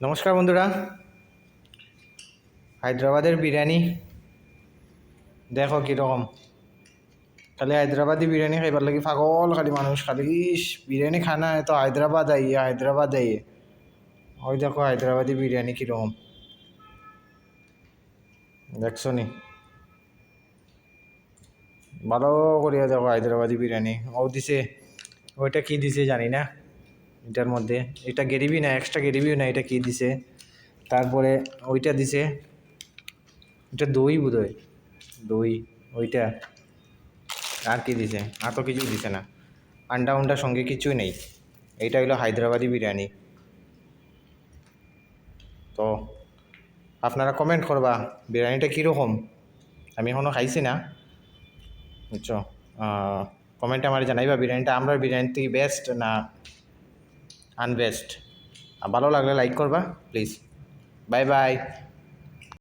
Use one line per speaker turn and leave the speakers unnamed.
নমস্কার বন্ধুরা, হায়দ্রাবাদের বিরিয়ানি দেখো কীরকম। খালি হায়দ্রাবাদি বিরিয়ানি খাইবার লাগি পাগল খালি মানুষ, খালি ইস বিরিয়ানি খানা তো হায়দ্রাবাদ আইয়ে হায়দ্রাবাদ আইয়ে। ওই দেখো হায়দ্রাবাদি বিরিয়ানি কীরকম দেখছো নি? ভালো করিয়া দেখো হায়দ্রাবাদি বিরিয়ানি। ও দিছে, ওইটা কি দিছে জানি না। এটার মধ্যে এটা গ্রেভি না, এক্সট্রা গ্রেভিও না, এটা কি দিছে। তারপরে ওইটা দিছে, এটা দই বোধহয়, দই ওইটা। আর কি দিছে? আর তো কিছু দিছে না, আন্ডা উন্ডার সঙ্গে কিছুই নেই। এইটা হলো হায়দ্রাবাদি বিরিয়ানি। তো আপনারা কমেন্ট করবা বিরিয়ানিটা কীরকম। আমি এখনও খাইছি না, বুঝছো। কমেন্টে আমার জানাইবা বিরিয়ানিটা আমরা বিরিয়ানি থেকে বেস্ট না আনবেস্ট। ভালো লাগলে লাইক করবা প্লিজ। Bye bye.